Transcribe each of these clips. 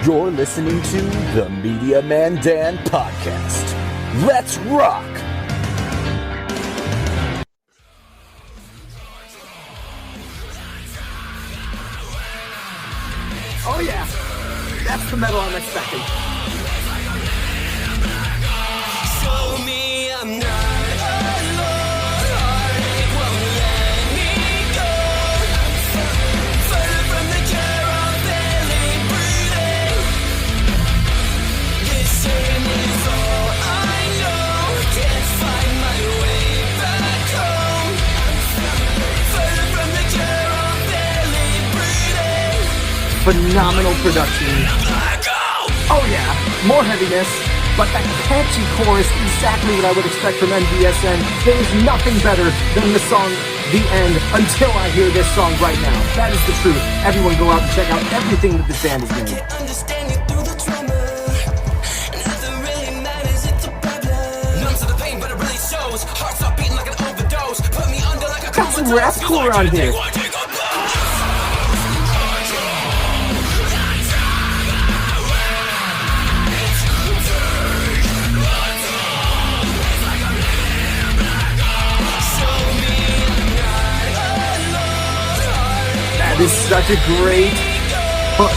You're listening to the Media Man Dan podcast. Let's rock! Oh yeah, that's the metal I'm expecting. Show me I'm not alone. Heartache won't let me go. Further from the care I'm barely breathing. This shame is all I know. Can't find my way back home. Further from the care I'm barely breathing. Phenomenal production. Oh yeah, more heaviness, but that catchy chorus is exactly what I would expect from NVSN. There is nothing better than the song The End until I hear this song right now. That is the truth. Everyone go out and check out everything that this band is doing. Can't understand you through the trauma. Nothing really matters, it's a problem. Numb to the pain, but it really shows. Heart stop beating like an overdose. Put me under like a Got some rapcore on here. That is such a great hook.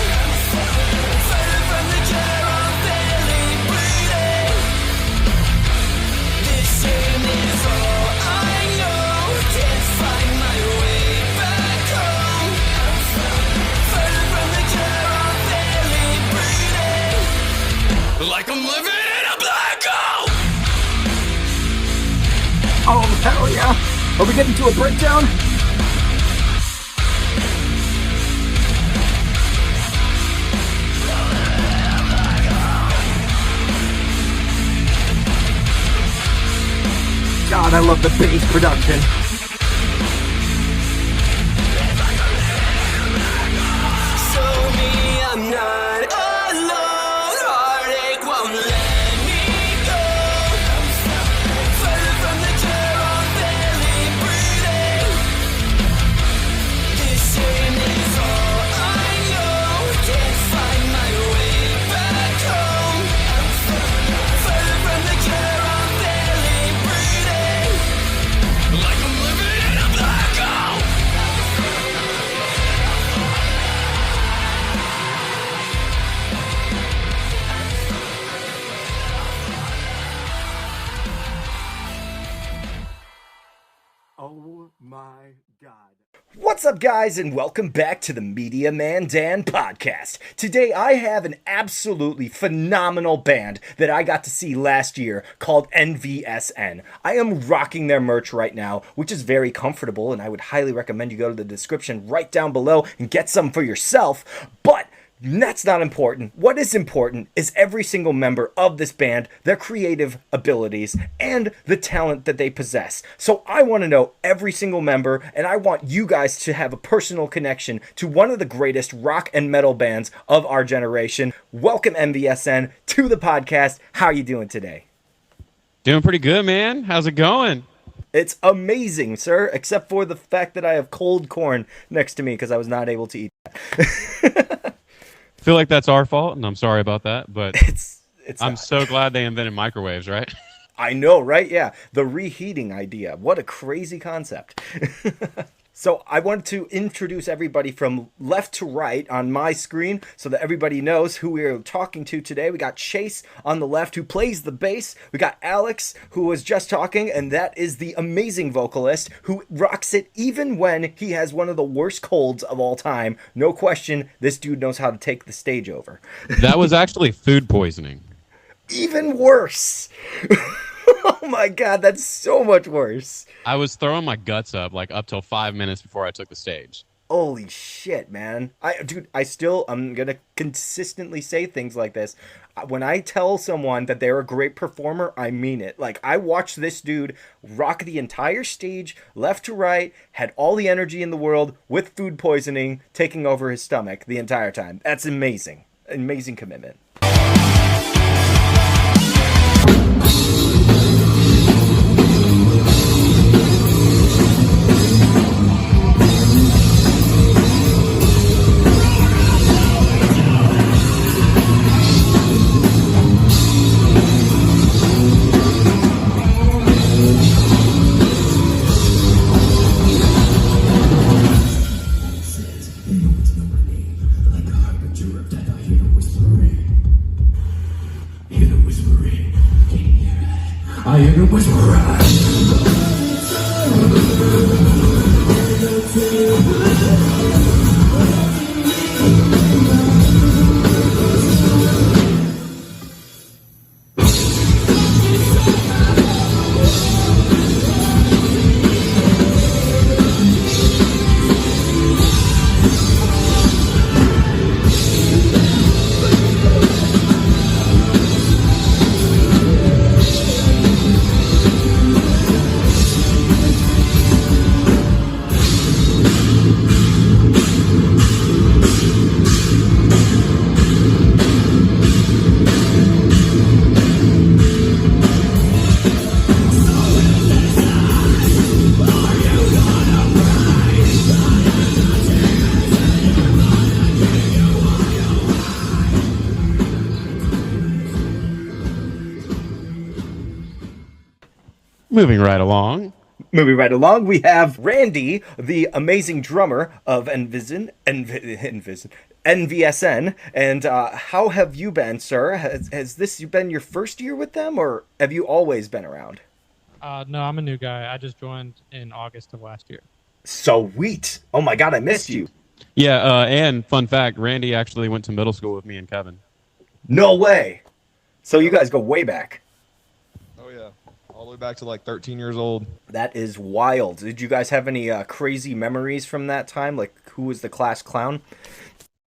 Like I'm living in a black hole. Oh, hell yeah. Are we getting to a breakdown? God, I love the bass production. Show me I'm not alone. Heartache won't let me go. Further from the care I'm barely breathing. This shame is all I know. Can't find my way back home. Further from the care I'm barely breathing. Like I'm living in a black hole. Oh my God. What's up, guys, and welcome back to the Media Man Dan podcast. Today, I have an absolutely phenomenal band that I got to see last year called NVSN. I am rocking their merch right now, which is very comfortable, and I would highly recommend you go to the description right down below and get some for yourself. But that's not important. What is important is every single member of this band, their creative abilities, and the talent that they possess. So I want to know every single member, and I want you guys to have a personal connection to one of the greatest rock and metal bands of our generation. Welcome, NVSN, to the podcast. How are you doing today? Doing pretty good, man. How's it going? It's amazing, sir, except for the fact that I have cold corn next to me because I was not able to eat that. I feel like that's our fault, and I'm sorry about that, but It's I'm not. so glad they invented microwaves, right? I know, right? Yeah, the reheating idea. What a crazy concept. So I want to introduce everybody from left to right on my screen so that everybody knows who we're talking to today. We got Chase on the left who plays the bass. We got Alex who was just talking, and that is the amazing vocalist who rocks it even when he has one of the worst colds of all time. No question, this dude knows how to take the stage over. That was actually food poisoning. Even worse. Oh my God, that's so much worse. I was throwing my guts up up till 5 minutes before I took the stage. Holy shit, man. I'm going to consistently say things like this. When I tell someone that they're a great performer, I mean it. Like, I watched this dude rock the entire stage, left to right, had all the energy in the world with food poisoning taking over his stomach the entire time. That's amazing. Amazing commitment. Moving right along. Moving right along, we have Randy, the amazing drummer of NVSN. And how have you been, sir? Has this been your first year with them, or have you always been around? No, I'm a new guy. I just joined in August of last year. Sweet. Oh my God, I missed you. Yeah, and fun fact, Randy actually went to middle school with me and Kevin. No way. So you guys go way back. Oh yeah, all the way back to like 13 years old. That is wild. Did you guys have any crazy memories from that time? Like, who was the class clown?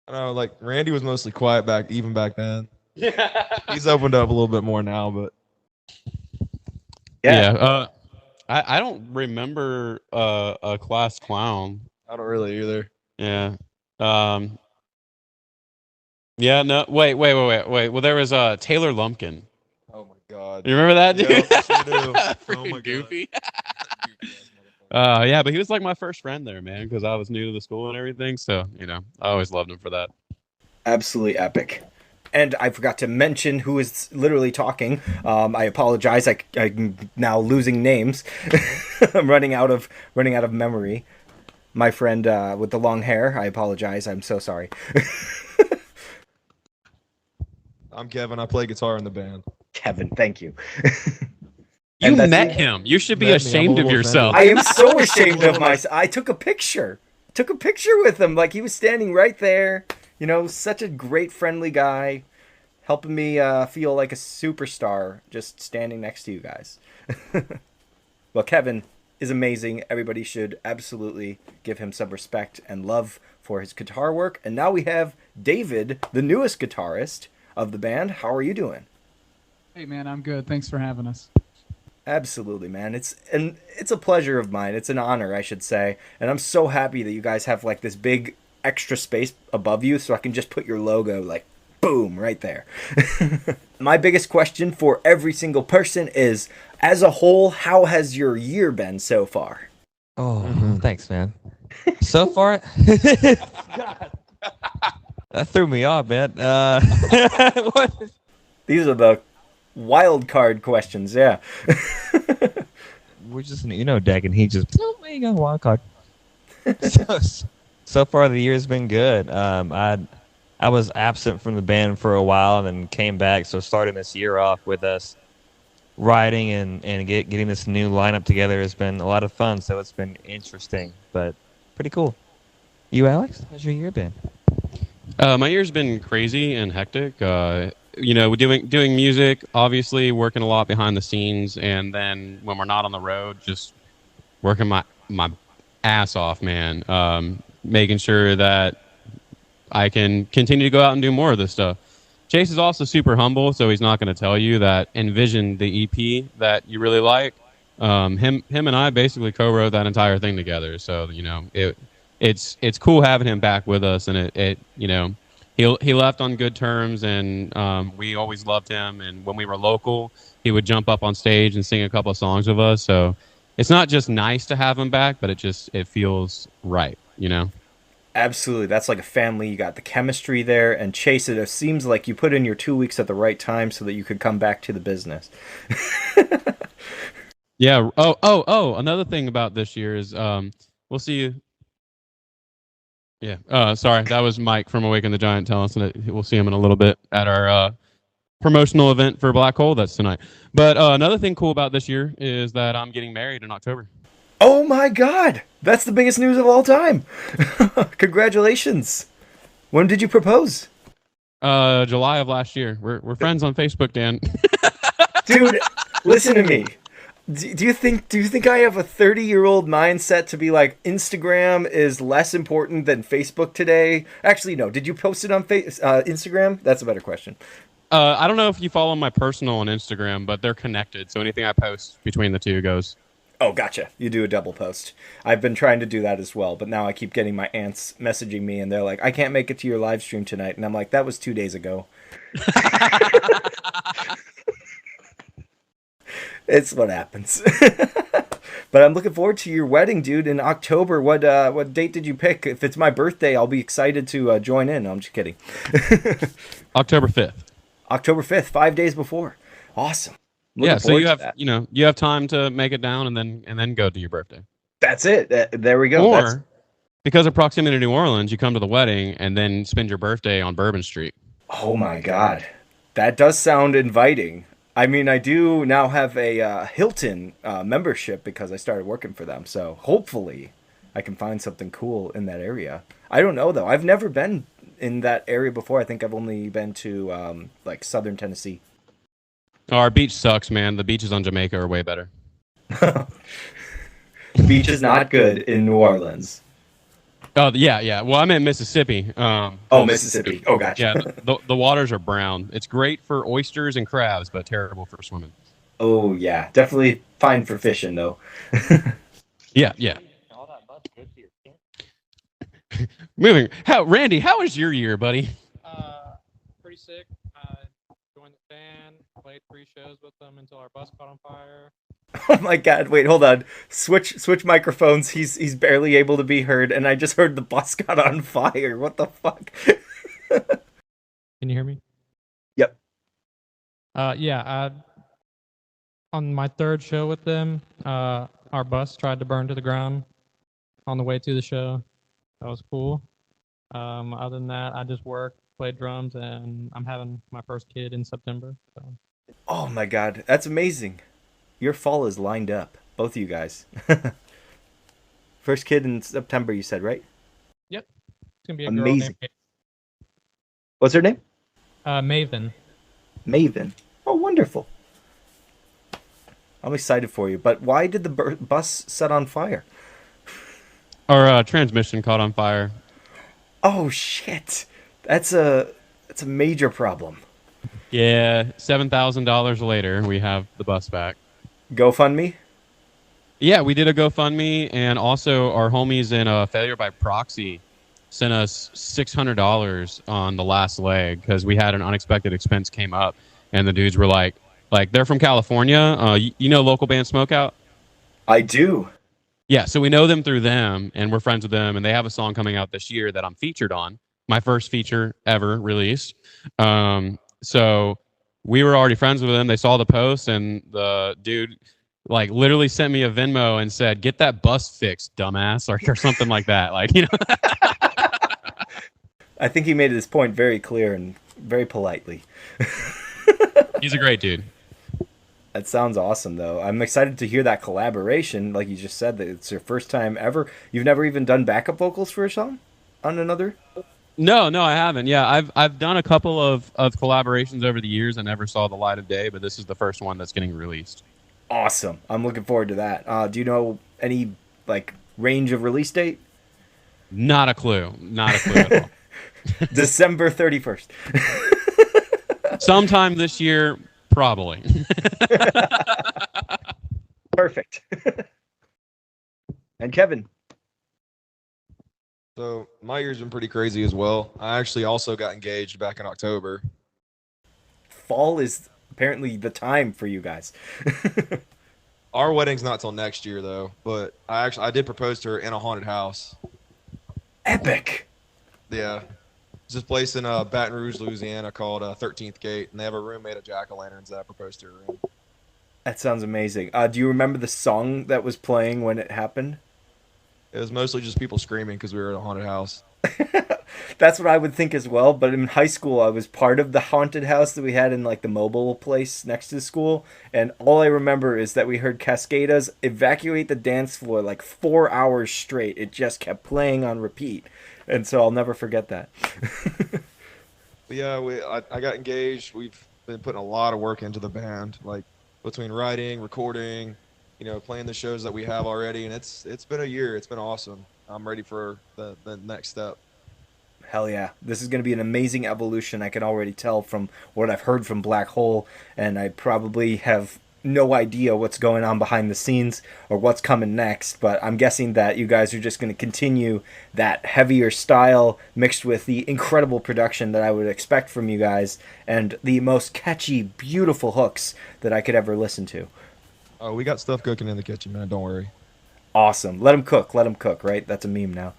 I don't know, like Randy was mostly quiet even back then. He's opened up a little bit more now, but Yeah. I don't remember a class clown. I don't really either. Yeah. Yeah. No. Wait. Well, there was Taylor Lumpkin. Oh my God. You remember that dude? Yep, sure do. Freaking Oh my God. goofy. Yeah, but he was like my first friend there, man, because I was new to the school and everything. So I always loved him for that. Absolutely epic. And I forgot to mention who is literally talking. I apologize. I'm now losing names. I'm running out of memory. My friend with the long hair. I apologize. I'm so sorry. I'm Kevin. I play guitar in the band. Kevin, thank you. You met him. You should be ashamed of yourself. I am so ashamed of myself. I took a picture. With him. Like, he was standing right there. Such a great, friendly guy. Helping me feel like a superstar just standing next to you guys. Well, Kevin is amazing. Everybody should absolutely give him some respect and love for his guitar work. And now we have David, the newest guitarist of the band. How are you doing? Hey, man, I'm good. Thanks for having us. Absolutely, man. It's a pleasure of mine. It's an honor, I should say. And I'm so happy that you guys have like this big extra space above you so I can just put your logo like boom right there. My biggest question for every single person is, as a whole, how has your year been so far? Oh, thanks, man. So far, that threw me off, man. What? These are the wild card questions, yeah. We're just, deck, and he just, oh, you got a wild card. So far, the year's been good. I was absent from the band for a while and then came back, so starting this year off with us writing and getting this new lineup together has been a lot of fun, so it's been interesting, but pretty cool. You, Alex? How's your year been? My year's been crazy and hectic. Doing music, obviously working a lot behind the scenes, and then when we're not on the road, just working my ass off, man. Making sure that I can continue to go out and do more of this stuff. Chase is also super humble, so he's not going to tell you that Envision, the EP that you really like, him and I basically co-wrote that entire thing together. So it's cool having him back with us, and he left on good terms, and we always loved him. And when we were local, he would jump up on stage and sing a couple of songs with us. So it's not just nice to have him back, but it feels right, Absolutely. That's like a family. You got the chemistry there. And Chase, it seems like you put in your 2 weeks at the right time so that you could come back to the business. Yeah. Oh, another thing about this year is we'll see you. Yeah. Sorry, that was Mike from Awaken the Giant telling us that we'll see him in a little bit at our promotional event for Black Hole that's tonight. But another thing cool about this year is that I'm getting married in October. Oh my God, that's the biggest news of all time. Congratulations. When did you propose? July of last year. We're friends on Facebook, Dan. Dude, listen to me. Do you think I have a 30-year-old mindset to be like Instagram is less important than Facebook today? Actually, no. Did you post it on Instagram? That's a better question. I don't know if you follow my personal on Instagram, but they're connected. So anything I post between the two goes. Oh, gotcha. You do a double post. I've been trying to do that as well, but now I keep getting my aunts messaging me, and they're like, I can't make it to your live stream tonight. And I'm like, that was 2 days ago. It's what happens. But I'm looking forward to your wedding, dude, in October. What date did you pick? If it's my birthday, I'll be excited to join in. No, I'm just kidding. October 5th. October 5th, 5 days before. Awesome. Yeah, so you have time to make it down and then go to your birthday. That's it. There we go. Or because of proximity to New Orleans, you come to the wedding and then spend your birthday on Bourbon Street. Oh my God, that does sound inviting. I mean, I do now have a Hilton membership because I started working for them. So hopefully I can find something cool in that area. I don't know, though. I've never been in that area before. I think I've only been to like southern Tennessee. Oh, our beach sucks, man. The beaches on Jamaica are way better. Beach is not good in New Orleans. Oh, yeah. Well, I'm in Mississippi. Mississippi. Oh, gotcha. Yeah, the waters are brown. It's great for oysters and crabs, but terrible for swimming. Oh, yeah. Definitely fine for fishing, though. Yeah. Moving. Randy, how was your year, buddy? Pretty sick. I joined the band, played 3 shows with them until our bus caught on fire. Oh my God! Wait, hold on. Switch microphones. He's barely able to be heard, and I just heard the bus got on fire. What the fuck? Can you hear me? Yep. On my 3rd show with them, our bus tried to burn to the ground on the way to the show. That was cool. Other than that, I just worked, played drums, and I'm having my first kid in September. So. Oh my God, that's amazing. Your fall is lined up, both of you guys. First kid in September, you said, right? Yep. It's gonna be a amazing. girl named What's her name? Maven. Maven. Oh, wonderful. I'm excited for you. But why did the bus set on fire? Our transmission caught on fire. Oh shit! That's a major problem. Yeah, $7,000 later, we have the bus back. GoFundMe? Yeah, we did a GoFundMe, and also our homies in Failure by Proxy sent us $600 on the last leg because we had an unexpected expense came up, and the dudes were like they're from California. You know local band Smokeout? I do. Yeah, so we know them through them, and we're friends with them, and they have a song coming out this year that I'm featured on, my first feature ever released. So we were already friends with them. They saw the post, and the dude literally sent me a Venmo and said, "Get that bus fixed, dumbass," or something like that. I think he made his point very clear and very politely. He's a great dude. That sounds awesome, though. I'm excited to hear that collaboration. Like you just said, that it's your first time ever. You've never even done backup vocals for a song on another? No, I haven't. Yeah, I've done a couple of collaborations over the years. I never saw the light of day, but this is the first one that's getting released. Awesome. I'm looking forward to that. Do you know any range of release date? Not a clue. Not a clue at all. December 31st. Sometime this year, probably. Perfect. And Kevin? So my year's been pretty crazy as well. I actually also got engaged back in October. Fall is apparently the time for you guys. Our wedding's not till next year though, but I did propose to her in a haunted house. Epic. Yeah. It's this place in Baton Rouge, Louisiana called 13th Gate, and they have a room made of jack-o'-lanterns that I proposed to her in. That sounds amazing. Do you remember the song that was playing when it happened? It was mostly just people screaming because we were in a haunted house. That's what I would think as well. But in high school, I was part of the haunted house that we had in like the mobile place next to the school. And all I remember is that we heard Cascadas evacuate the dance floor like 4 hours straight. It just kept playing on repeat. And so I'll never forget that. But yeah, I got engaged. We've been putting a lot of work into the band, like between writing, recording, playing the shows that we have already, and it's been a year. It's been awesome. I'm ready for the next step. Hell yeah. This is going to be an amazing evolution. I can already tell from what I've heard from Black Hole, and I probably have no idea what's going on behind the scenes or what's coming next, but I'm guessing that you guys are just going to continue that heavier style mixed with the incredible production that I would expect from you guys and the most catchy, beautiful hooks that I could ever listen to. Oh, we got stuff cooking in the kitchen, man. Don't worry. Awesome. Let them cook, right? That's a meme now.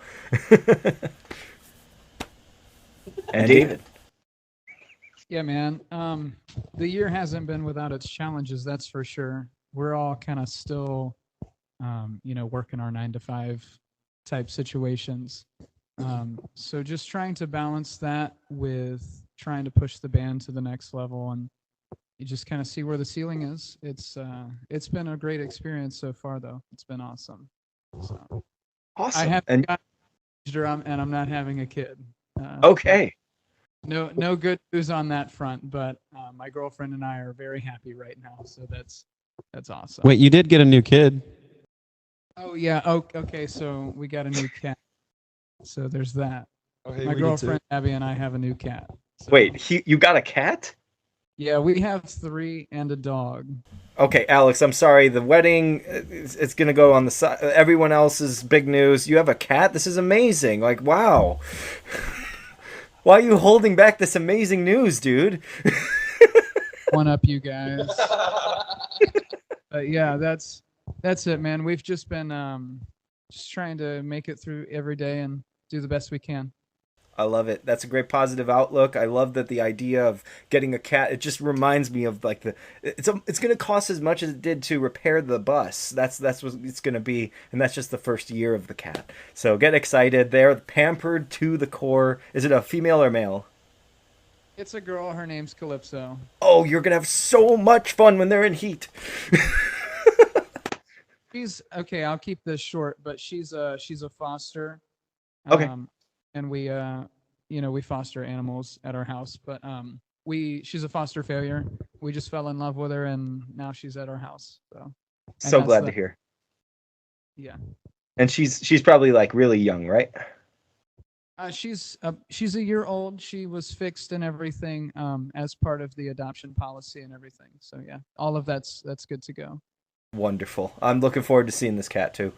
And David. Yeah, man. The year hasn't been without its challenges, that's for sure. We're all kind of still, working our 9-to-5 type situations. So just trying to balance that with trying to push the band to the next level, and you just kind of see where the ceiling is. It's been a great experience so far, though. It's been awesome. So, Awesome. I haven't got a drum, and I'm not having a kid. Okay. No good news on that front, but my girlfriend and I are very happy right now, so that's awesome. Wait, you did get a new kid? Oh yeah. Oh, okay. So we got a new cat. So there's that. Oh, hey, My we did girlfriend too. Abby and I have a new cat. So, Wait, you got a cat? Yeah, we have 3 and a dog. Okay, Alex, I'm sorry. The wedding, it's going to go on the side. Everyone else's big news. You have a cat? This is amazing. Like, wow. Why are you holding back this amazing news, dude? One up, you guys. But yeah, that's it, man. We've just been just trying to make it through every day and do the best we can. I love it. That's a great positive outlook. I love that the idea of getting a cat. It just reminds me of like it's going to cost as much as it did to repair the bus. That's what it's going to be, and that's just the first year of the cat. So get excited. They're pampered to the core. Is it a female or male? It's a girl. Her name's Calypso. Oh, you're gonna have so much fun when they're in heat. She's okay. I'll keep this short, but she's a foster. Okay. And we we foster animals at our house, but she's a foster failure. We just fell in love with her, and now she's at our house. So glad to hear. Yeah. And she's probably like really young, right? She's a year old. She was fixed and everything as part of the adoption policy and everything. So yeah, all of that's good to go. Wonderful. I'm looking forward to seeing this cat too.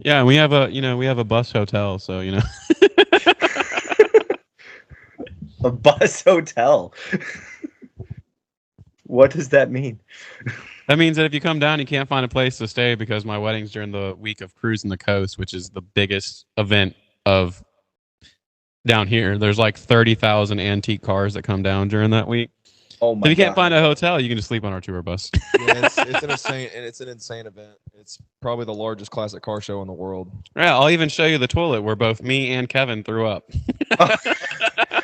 Yeah, we have a bus hotel, so A bus hotel. What does that mean? That means that if you come down, you can't find a place to stay because my wedding's during the week of cruising the coast, which is the biggest event of down here. There's like 30,000 antique cars that come down during that week. Oh my! If you can't God. find a hotel, you can just sleep on our tour bus. Yeah, it's an insane event. It's probably the largest classic car show in the world. Yeah, I'll even show you the toilet where both me and Kevin threw up.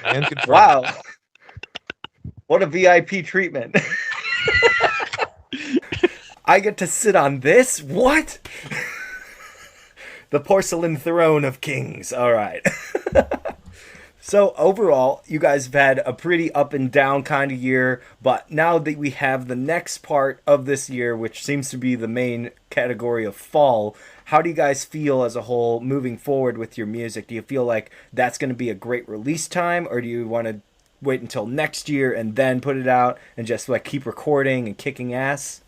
And confirmed. Wow. What a VIP treatment. I get to sit on this? What? The porcelain throne of kings. All right. So overall, you guys have had a pretty up and down kind of year, but now that we have the next part of this year, which seems to be the main category of fall, how do you guys feel as a whole moving forward with your music? Do you feel like that's going to be a great release time, or do you want to wait until next year and then put it out and just like keep recording and kicking ass?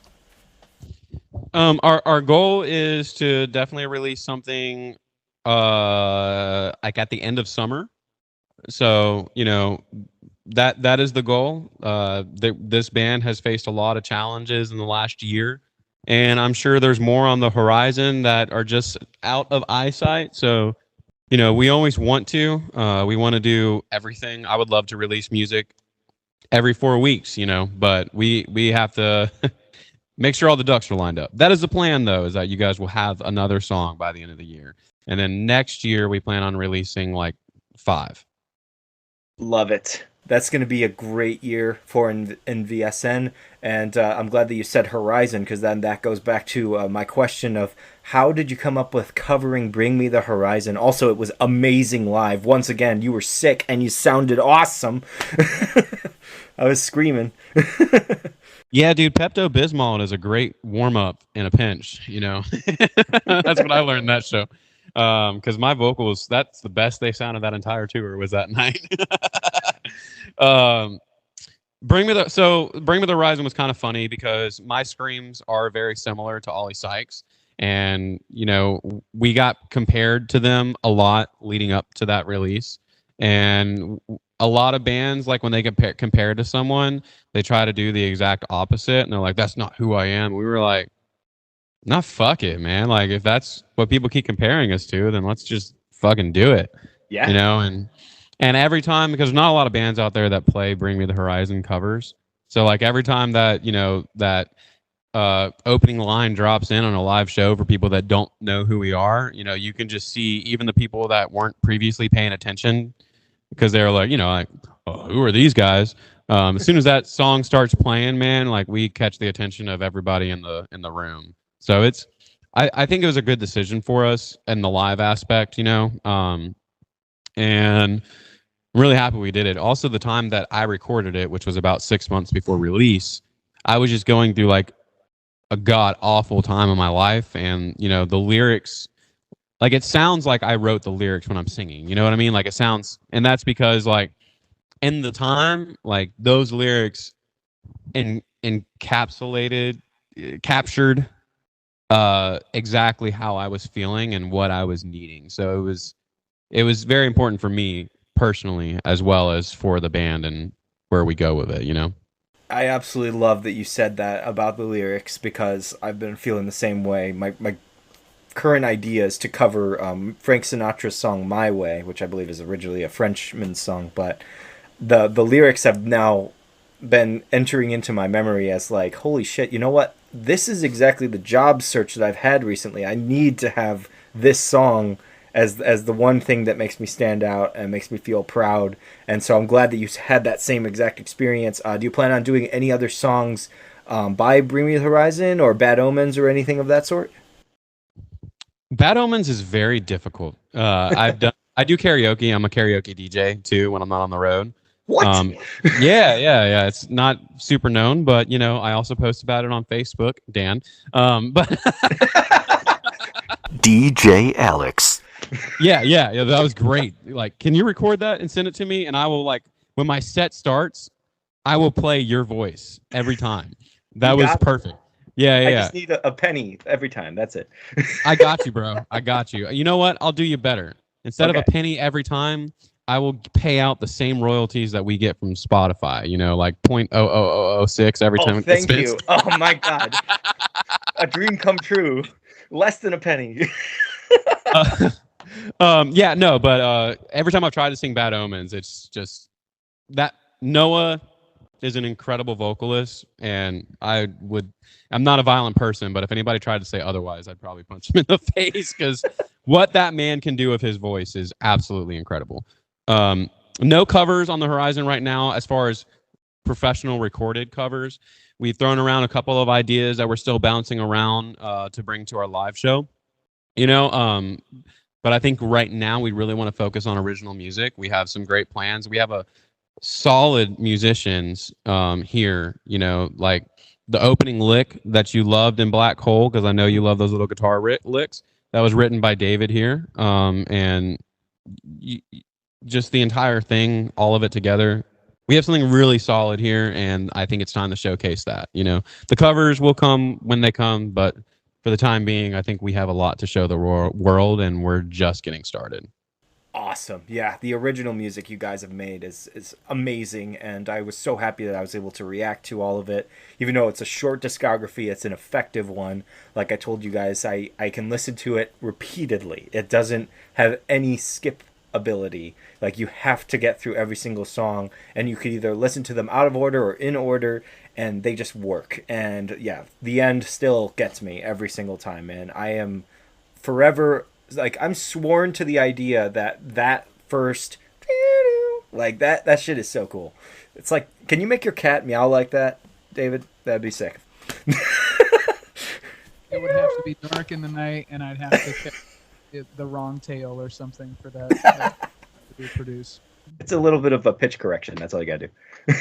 Our goal is to definitely release something like at the end of summer. So that is the goal. This band has faced a lot of challenges in the last year, and I'm sure there's more on the horizon that are just out of eyesight. So we always want to. We want to do everything. I would love to release music every 4 weeks, but we have to make sure all the ducks are lined up. That is the plan, though, is that you guys will have another song by the end of the year. And then next year we plan on releasing like 5. Love it. That's going to be a great year for NVSN, and I'm glad that you said Horizon, because then that goes back to my question of how did you come up with covering Bring Me the Horizon? Also, it was amazing live. Once again, you were sick and you sounded awesome. I was screaming. Yeah, dude, Pepto-Bismol is a great warm-up in a pinch, you know. That's what I learned that show. Because my vocals, that's the best they sounded that entire tour was that night. Bring Me the Horizon was kind of funny because my screams are very similar to Ollie Sykes, and you know we got compared to them a lot leading up to that release, and a lot of bands, like when they get compared to someone, they try to do the exact opposite, and they're like, "That's not who I am." We were like, "Nah, fuck it, man. Like if that's what people keep comparing us to, then let's just fucking do it." Yeah. You know, and every time, because there's not a lot of bands out there that play Bring Me the Horizon covers. So like every time that, you know, that opening line drops in on a live show for people that don't know who we are, you know, you can just see even the people that weren't previously paying attention because they're like, you know, like, oh, who are these guys? As soon as that song starts playing, man, like we catch the attention of everybody in the room. So I think it was a good decision for us in the live aspect, you know, and I'm really happy we did it. Also, the time that I recorded it, which was about 6 months before release, I was just going through like a god awful time in my life, and you know the lyrics, like it sounds like I wrote the lyrics when I'm singing. You know what I mean? Like it sounds, and that's because like in the time, like those lyrics encapsulated, captured exactly how I was feeling and what I was needing. So it was very important for me personally as well as for the band and where we go with it, you know. I absolutely love that you said that about the lyrics because I've been feeling the same way. My current idea is to cover Frank Sinatra's song "My Way," which I believe is originally a Frenchman's song, but the lyrics have now been entering into my memory as like, holy shit, you know what? This is exactly the job search that I've had recently. I need to have this song as the one thing that makes me stand out and makes me feel proud. And so I'm glad that you had that same exact experience. Do you plan on doing any other songs by Bring Me the Horizon or Bad Omens or anything of that sort? Bad Omens is very difficult. I do karaoke. I'm a karaoke DJ too when I'm not on the road. What? Yeah. It's not super known, but you know, I also post about it on Facebook, Dan. But DJ Alex. Yeah, that was great. Like, can you record that and send it to me? And I will, like, when my set starts, I will play your voice every time. That was perfect. Yeah. I just need a penny every time. That's it. I got you, bro. I got you. You know what? I'll do you better. Instead of a penny every time, I will pay out the same royalties that we get from Spotify. You know, like 0.00006 every time. Thank you. Oh my God, a dream come true. Less than a penny. Yeah, no, but every time I've tried to sing Bad Omens, it's just that Noah is an incredible vocalist, and I'm not a violent person, but if anybody tried to say otherwise, I'd probably punch him in the face because what that man can do with his voice is absolutely incredible. No covers on the horizon right now as far as professional recorded covers. We've thrown around a couple of ideas that we're still bouncing around to bring to our live show. You know, but I think right now we really want to focus on original music. We have some great plans. We have a solid musicians here, you know, like the opening lick that you loved in Black Hole, because I know you love those little guitar licks. That was written by David here. And just the entire thing, all of it together. We have something really solid here, and I think it's time to showcase that. You know, the covers will come when they come, but for the time being, I think we have a lot to show the world, and we're just getting started. Awesome. Yeah, the original music you guys have made is amazing, and I was so happy that I was able to react to all of it. Even though it's a short discography, it's an effective one. Like I told you guys, I can listen to it repeatedly. It doesn't have any skip ability. Like you have to get through every single song, and you could either listen to them out of order or in order, and they just work. And yeah, the end still gets me every single time, man. I am forever like I'm sworn to the idea that first like that shit is so cool. It's like, can you make your cat meow like that, David? That'd be sick. It would have to be dark in the night, and I'd have to catch the wrong tail or something for that to reproduce. It's a little bit of a pitch correction. That's all you gotta do.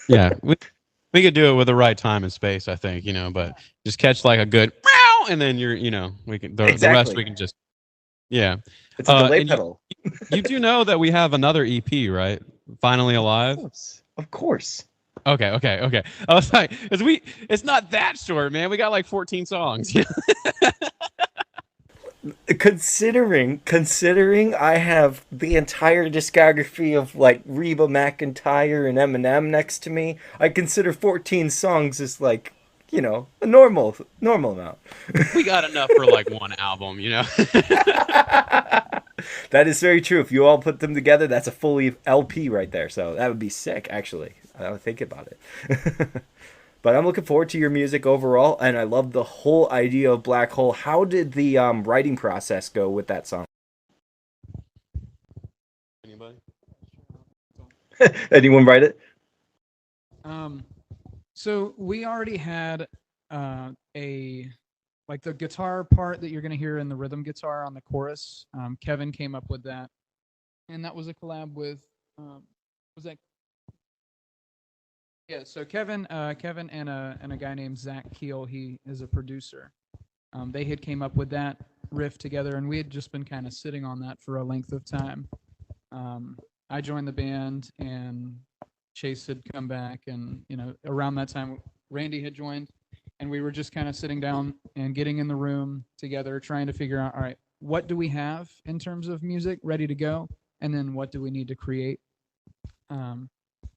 Yeah, we could do it with the right time and space, I think, but just catch like a good meow, and then we can the rest we can just yeah. It's a delay and pedal. You do know that we have another EP, right? Finally Alive. Of course. Okay. I was like, it's not that short, man. We got like 14 songs. Considering I have the entire discography of like Reba McEntire and Eminem next to me, I consider 14 songs as like, a normal amount. We got enough for like one album, That is very true. If you all put them together, that's a fully LP right there. So that would be sick, actually. I would think about it. But I'm looking forward to your music overall, and I love the whole idea of Black Hole. How did the writing process go with that song? Anybody? Anyone write it? So we already had the guitar part that you're going to hear in the rhythm guitar on the chorus. Kevin came up with that, and that was a collab with was that? Yeah, so Kevin and a guy named Zach Keel, he is a producer. They had came up with that riff together, and we had just been kind of sitting on that for a length of time. I joined the band, and Chase had come back, and around that time, Randy had joined, and we were just kind of sitting down and getting in the room together, trying to figure out, all right, what do we have in terms of music ready to go, and then what do we need to create?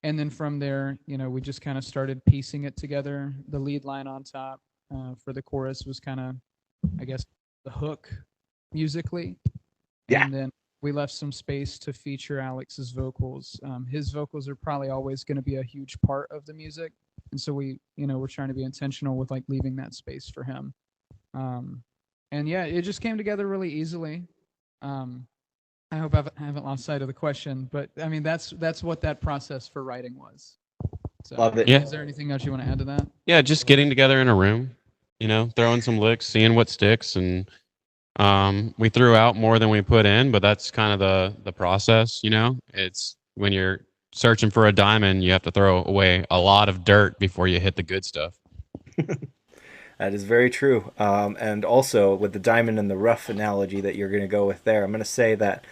And then from there, we just kind of started piecing it together. The lead line on top for the chorus was kind of, I guess, the hook musically. Yeah. And then we left some space to feature Alex's vocals. His vocals are probably always going to be a huge part of the music. And so we're trying to be intentional with like leaving that space for him. And yeah, it just came together really easily. I hope I haven't lost sight of the question, but I mean, that's what that process for writing was. So, Love it. Yeah. Is there anything else you want to add to that? Yeah, just getting together in a room, throwing some licks, seeing what sticks, and we threw out more than we put in, but that's kind of the process. It's when you're searching for a diamond, you have to throw away a lot of dirt before you hit the good stuff. That is very true. And also, with the diamond in the rough analogy that you're going to go with there, I'm going to say that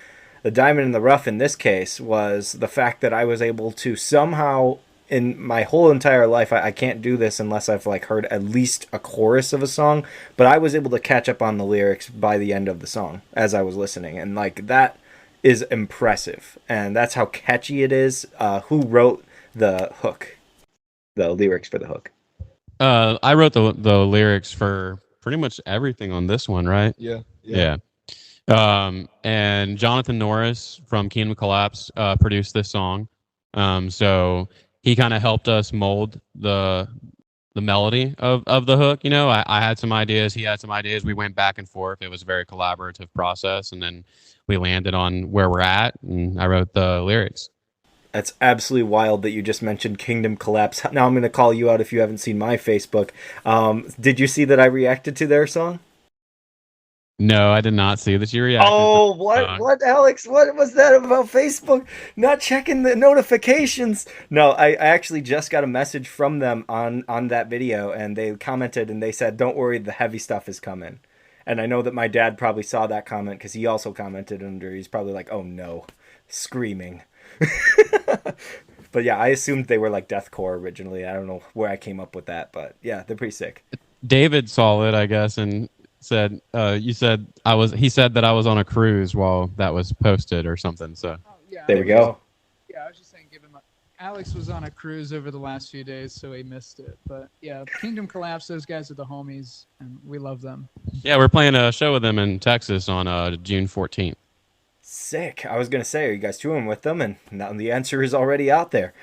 the diamond in the rough in this case was the fact that I was able to somehow, in my whole entire life, I can't do this unless I've like heard at least a chorus of a song, but I was able to catch up on the lyrics by the end of the song as I was listening. And like that is impressive. And that's how catchy it is. Who wrote the hook? The lyrics for the hook? I wrote the lyrics for pretty much everything on this one, right? Yeah. And Jonathan Norris from Kingdom Collapse produced this song. So he kind of helped us mold the melody of the hook. I had some ideas, he had some ideas. We went back and forth. It was a very collaborative process, and then we landed on where we're at, and I wrote the lyrics. That's absolutely wild that you just mentioned Kingdom Collapse. Now I'm going to call you out if you haven't seen my Facebook. Did you see that I reacted to their song? No, I did not see that you reacted. Oh, what, Alex? What was that about Facebook? Not checking the notifications. No, I actually just got a message from them on that video, and they commented and they said, "Don't worry, the heavy stuff is coming." And I know that my dad probably saw that comment because he also commented under. He's probably like, "Oh no," screaming. But yeah, I assumed they were like deathcore originally. I don't know where I came up with that, but yeah, they're pretty sick. David saw it, I guess, and said, he said that I was on a cruise while that was posted or something. So Yeah. There we go. Yeah, I was just saying, Alex was on a cruise over the last few days, so he missed it. But yeah, Kingdom Collapse, those guys are the homies, and we love them. yeah, we're playing a show with them in Texas on June 14th. Sick. I was gonna say, are you guys touring with them? And now the answer is already out there.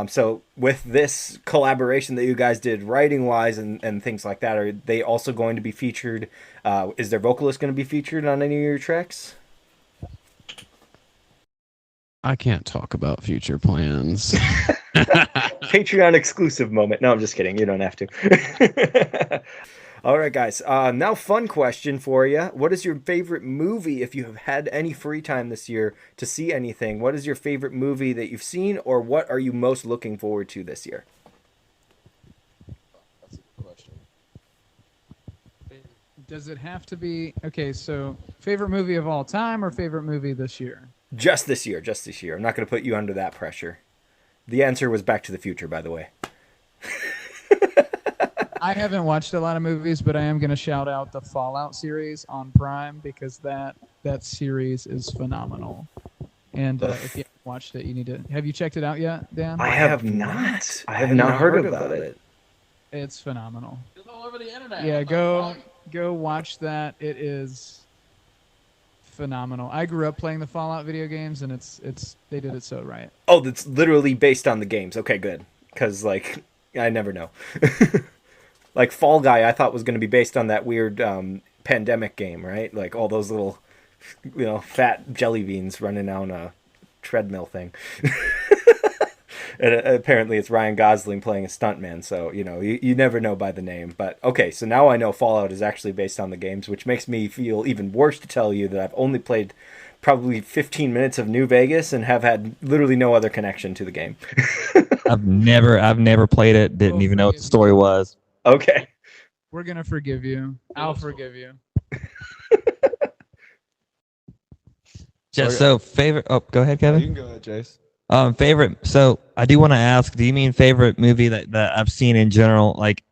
So with this collaboration that you guys did, writing wise and things like that, are they also going to be featured? Is their vocalist going to be featured on any of your tracks? I can't talk about future plans. Patreon exclusive moment. No, I'm just kidding. You don't have to. All right, guys. Now, fun question for you. What is your favorite movie, if you have had any free time this year to see anything? What is your favorite movie that you've seen, or what are you most looking forward to this year? That's a good question. Does it have to be okay? So, favorite movie of all time or favorite movie this year? Just this year. Just this year. I'm not going to put you under that pressure. The answer was Back to the Future, by the way. I haven't watched a lot of movies, but I am going to shout out the Fallout series on Prime because that series is phenomenal. And if you haven't watched it, you need to. Have you checked it out yet, Dan? I have not. I have not heard about it. It's phenomenal. It's all over the internet. Yeah, go watch that. It is phenomenal. I grew up playing the Fallout video games, and it's they did it so right. Oh, that's literally based on the games. Okay, good. Because, like, I never know. Like, Fall Guy, I thought was going to be based on that weird pandemic game, right? Like, all those little, fat jelly beans running down a treadmill thing. And apparently it's Ryan Gosling playing a stuntman, so, you never know by the name. But, okay, so now I know Fallout is actually based on the games, which makes me feel even worse to tell you that I've only played probably 15 minutes of New Vegas and have had literally no other connection to the game. I've never played it. Didn't even know what the story was. Okay. We're gonna forgive you. I'll forgive you. Just so favorite. Oh, go ahead, Kevin. You can go ahead, Jace. Favorite. So I do want to ask. Do you mean favorite movie that I've seen in general, like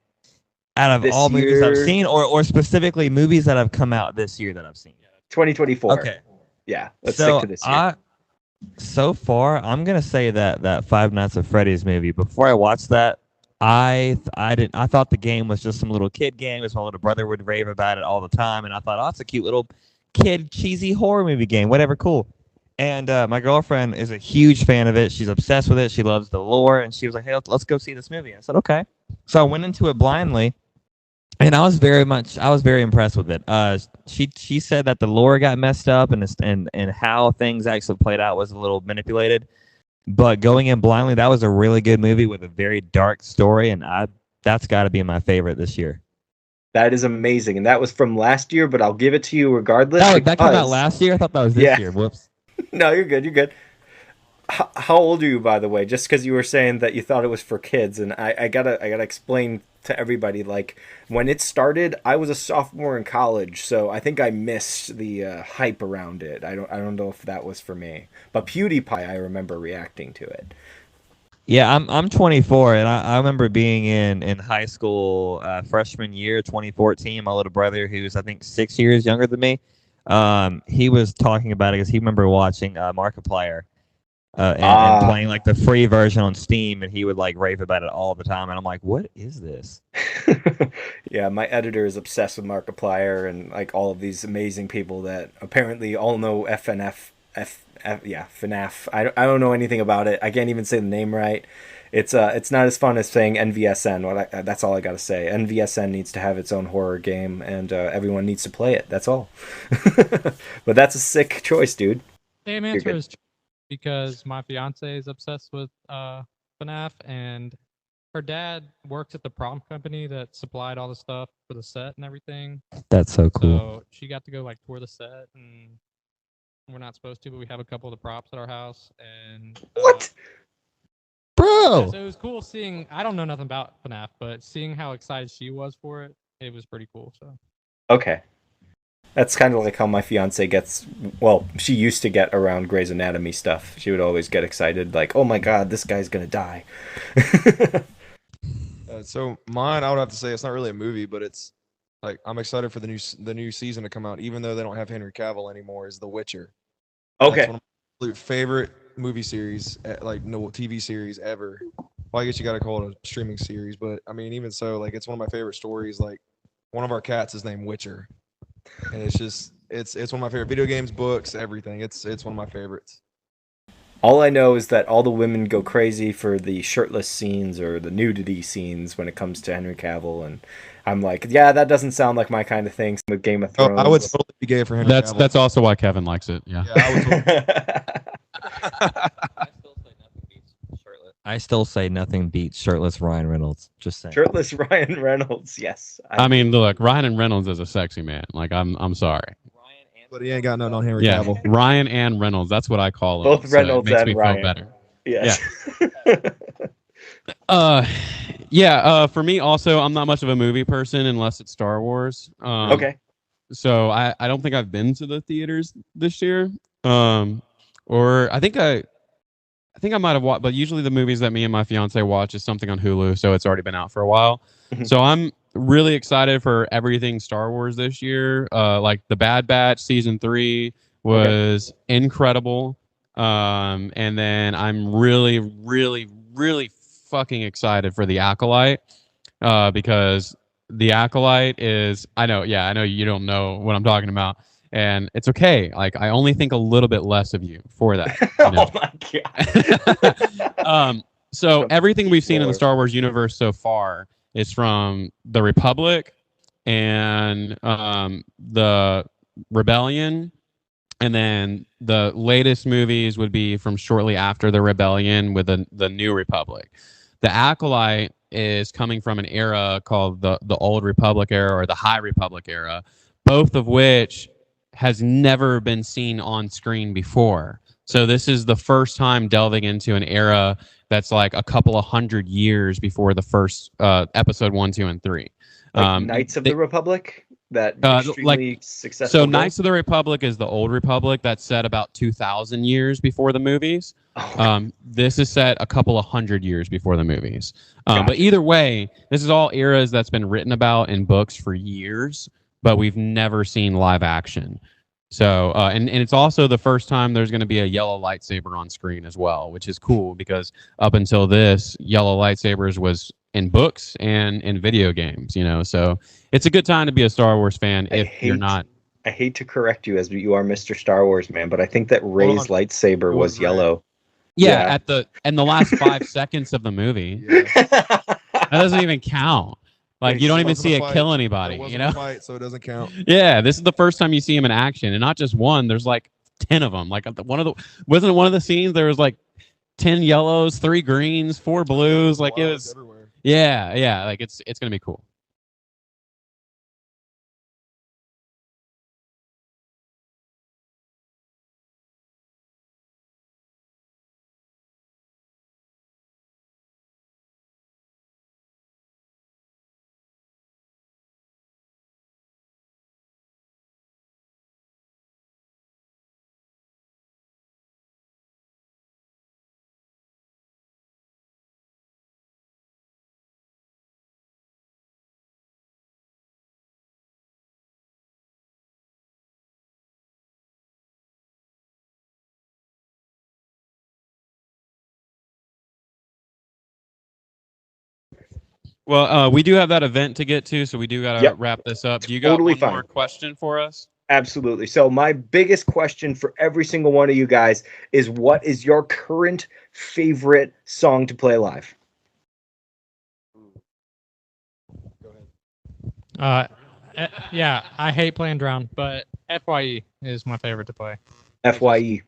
out of This all movies I've year? seen, or specifically movies that have come out this year that I've seen? 2024. Okay. Yeah, let's So stick to this year. so far, I'm gonna say that Five Nights at Freddy's movie. Before I watched that, I thought the game was just some little kid game. As my little brother would rave about it all the time, and I thought, oh, it's a cute little kid cheesy horror movie game. Whatever, cool. And my girlfriend is a huge fan of it. She's obsessed with it. She loves the lore, and she was like, "Hey, let's go see this movie." I said, "Okay." So I went into it blindly, and I was very impressed with it. She said that the lore got messed up, and how things actually played out was a little manipulated. But going in blindly, that was a really good movie with a very dark story, and that's got to be my favorite this year. That is amazing, and that was from last year, but I'll give it to you regardless. Oh, that came out because- last year? I thought that was this year. Whoops. No, you're good. You're good. How old are you, by the way? Just because you were saying that you thought it was for kids, and I gotta explain to everybody. Like, when it started, I was a sophomore in college, so I think I missed the hype around it. I don't know if that was for me, but PewDiePie, I remember reacting to it. Yeah, I'm 24, and I remember being in high school freshman year, 2014. My little brother, who's I think 6 years younger than me, he was talking about it because he remember watching Markiplier and playing like the free version on Steam, and he would like rave about it all the time. And I'm like, what is this? Yeah, my editor is obsessed with Markiplier and like all of these amazing people that apparently all know FNAF. I don't know anything about it. I can't even say the name right. It's not as fun as saying NVSN. That's all I gotta say. NVSN needs to have its own horror game, and everyone needs to play it. That's all. But that's a sick choice, dude. Same answer is because my fiance is obsessed with FNAF, and her dad works at the prompt company that supplied all the stuff for the set and everything. That's so cool. So she got to go like tour the set, and we're not supposed to, but we have a couple of the props at our house. And what? Bro! Yeah, so it was cool seeing. I don't know nothing about FNAF, but seeing how excited she was for it, it was pretty cool. So. Okay. That's kind of like how my fiance gets. Well, she used to get around Grey's Anatomy stuff. She would always get excited, like, "Oh my God, this guy's gonna die." So mine, I would have to say it's not really a movie, but it's like I'm excited for the new season to come out, even though they don't have Henry Cavill anymore. Is The Witcher? Okay. That's one of my absolute favorite movie series, like no TV series ever. Well, I guess you got to call it a streaming series, but I mean, even so, like it's one of my favorite stories. Like one of our cats is named Witcher, and it's just It's one of my favorite video games, books, everything. It's one of my favorites. All I know is that all the women go crazy for the shirtless scenes or the nudity scenes when it comes to Henry Cavill, and I'm like, yeah, that doesn't sound like my kind of thing. With Game of Oh, Thrones, I would totally be gay for Henry Cavill. That's also why Kevin likes it. Yeah. Yeah, I would totally. I still say nothing beats shirtless Ryan Reynolds. Just saying. Shirtless Ryan Reynolds, yes. I mean, look, Ryan Reynolds is a sexy man. Like, I'm sorry. But he ain't got nothing on Henry Yeah, Cavill. Ryan and Reynolds. That's what I call him. Both Reynolds it makes and me Ryan. feel better. Yes. For me also, I'm not much of a movie person unless it's Star Wars. Okay. So I don't think I've been to the theaters this year. Or I think I might have watched, but usually the movies that me and my fiance watch is something on Hulu, so it's already been out for a while. So I'm really excited for everything Star Wars this year. Like the Bad Batch season 3 was incredible. And then I'm really, really, really fucking excited for The Acolyte, because The Acolyte is, I know you don't know what I'm talking about, and it's okay. Like, I only think a little bit less of you for that. You know? Oh my god. So everything we've seen in the Star Wars universe so far is from the Republic and the Rebellion, and then the latest movies would be from shortly after the Rebellion with the New Republic. The Acolyte is coming from an era called the Old Republic era or the High Republic era, both of which has never been seen on screen before. So this is the first time delving into an era that's like a couple of 100 years before the first episode 1, 2, and 3. Like Knights of the Republic? That extremely successful. So Knights of the Republic is the Old Republic that's set about 2,000 years before the movies. This is set a couple of 100 years before the movies. But either way, this is all eras that's been written about in books for years, but we've never seen live action. So, and it's also the first time there's going to be a yellow lightsaber on screen as well, which is cool because up until this, yellow lightsabers was in books and in video games, you know. So it's a good time to be a Star Wars fan you're not. I hate to correct you as you are Mr. Star Wars man, but I think that Rey's lightsaber was yellow. Yeah, in the last 5 seconds of the movie. That doesn't even count. Like, you don't even see it kill anybody, you know? Fight, so it doesn't count. Yeah, this is the first time you see him in action, and not just one. There's like 10 of them. Like wasn't it one of the scenes there was like 10 yellows, 3 greens, 4 blues. Like, it was everywhere. Yeah. Like, it's gonna be cool. Well, we do have that event to get to, so we do got to wrap this up. Do you got one more question for us? Absolutely. So my biggest question for every single one of you guys is, what is your current favorite song to play live? Yeah, I hate playing Drown, but FYE is my favorite to play. FYE.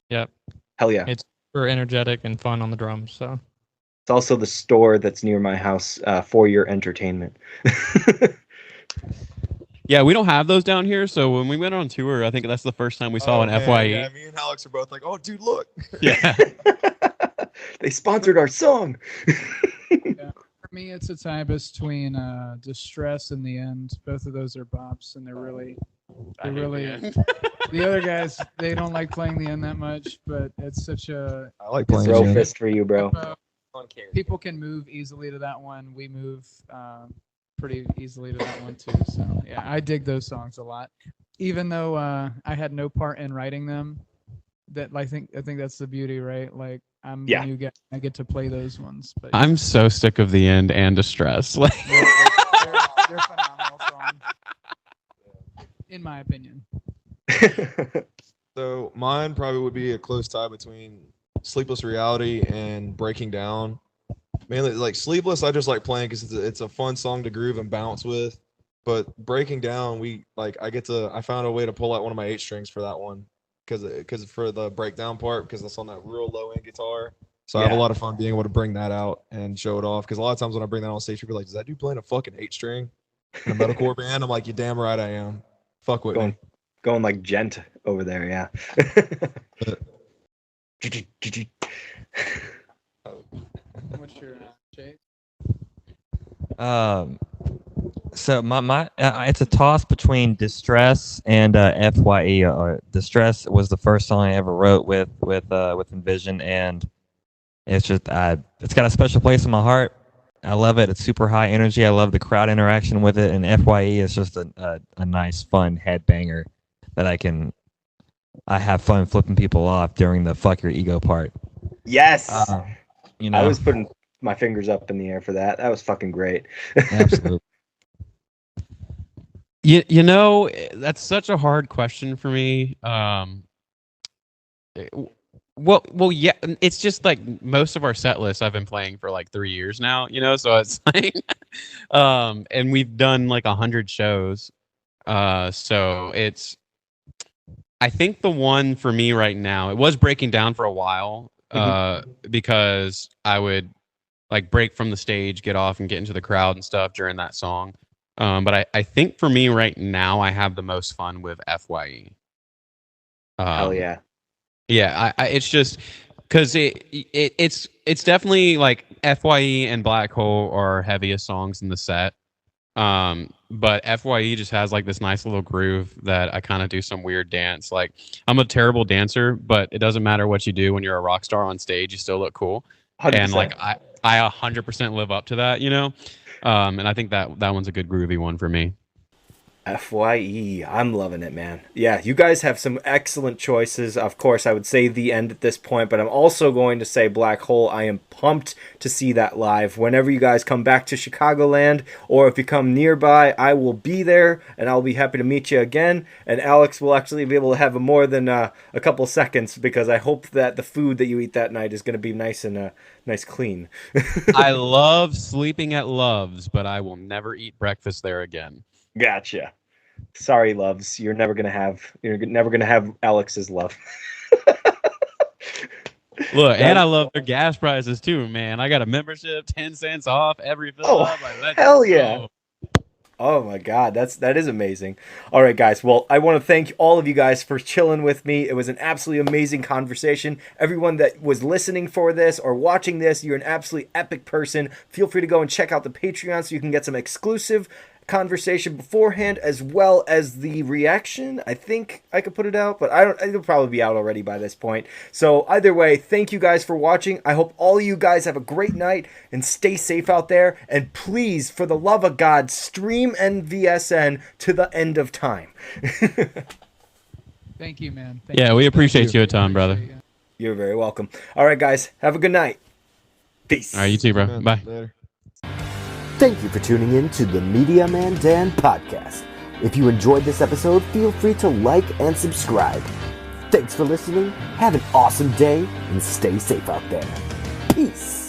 Yep. Hell yeah. It's super energetic and fun on the drums, so. It's also the store that's near my house for your entertainment. Yeah, we don't have those down here, so when we went on tour, I think that's the first time we saw an FYE. Yeah, me and Alex are both like, oh, dude, look. Yeah. They sponsored our song. Yeah. For me, it's a tie between Distress and The End. Both of those are bops, and they're really. The other guys, they don't like playing The End that much, but it's such a. I like playing. Throw fist for you, bro. People can move easily to that one. We move pretty easily to that one too. So yeah, I dig those songs a lot. Even though I had no part in writing them, I think that's the beauty, right? Like, I'm the new guy. I get to play those ones. But I'm so sick of The End and Distress. Like, they're phenomenal songs, in my opinion. So mine probably would be a close tie between Sleepless Reality and Breaking Down. Mainly like Sleepless, I just like playing because it's a fun song to groove and bounce with. But Breaking Down, I found a way to pull out one of my 8 strings for that one because for the breakdown part because that's on that real low end guitar. So I have a Yeah. lot of fun being able to bring that out and show it off. Because a lot of times when I bring that on stage, people are like, "Does that dude playing a fucking 8 string in a metalcore band?" I'm like, "You damn right I am. Fuck with me." Going like gent over there, yeah. What's your Jay? So my it's a toss between Distress and FYE. Distress was the first song I ever wrote with Envision, and it's just it's got a special place in my heart. I love it. It's super high energy. I love the crowd interaction with it, and FYE is just a nice, fun headbanger that I have fun flipping people off during the fuck your ego part. Yes. You know, I was putting my fingers up in the air for that. That was fucking great. absolutely. You know, that's such a hard question for me. Well, yeah, it's just like most of our set lists I've been playing for like 3 years now, you know, so it's like, and we've done like 100 shows. So I think the one for me right now, it was Breaking Down for a while, because I would like break from the stage, get off and get into the crowd and stuff during that song. But I think for me right now, I have the most fun with FYE. Hell yeah. Yeah, it's just because it's definitely like FYE and Black Hole are heaviest songs in the set. But FYE just has like this nice little groove that I kind of do some weird dance. Like I'm a terrible dancer, but it doesn't matter what you do when you're a rock star on stage, you still look cool. 100%. And like I 100% live up to that, you know. And I think that one's a good groovy one for me. FYE. I'm loving it, man. Yeah, you guys have some excellent choices. Of course, I would say The End at this point, but I'm also going to say Black Hole. I am pumped to see that live. Whenever you guys come back to Chicagoland, or if you come nearby, I will be there, and I'll be happy to meet you again. And Alex will actually be able to have more than a couple seconds, because I hope that the food that you eat that night is going to be nice and nice clean. I love sleeping at Love's, but I will never eat breakfast there again. Gotcha. Sorry, loves. You're never gonna have Alex's love. Look, and I love their gas prices too, man. I got a membership, 10 cents off every fill up. Like, hell yeah. Oh my God, that is amazing. All right, guys. Well, I want to thank all of you guys for chilling with me. It was an absolutely amazing conversation. Everyone that was listening for this or watching this, you're an absolutely epic person. Feel free to go and check out the Patreon so you can get some exclusive conversation beforehand, as well as the reaction. I think I could put it out, but it'll probably be out already by this point. So either way, thank you guys for watching. I hope all of you guys have a great night and stay safe out there. And please, for the love of God, stream NVSN to the end of time. Thank you, man. We appreciate you a ton, brother. You're very welcome. All right, guys, have a good night. Peace. All right, you too, bro. Bye. Later. Thank you for tuning in to the Media Man Dan podcast. If you enjoyed this episode, feel free to like and subscribe. Thanks for listening, have an awesome day, and stay safe out there. Peace.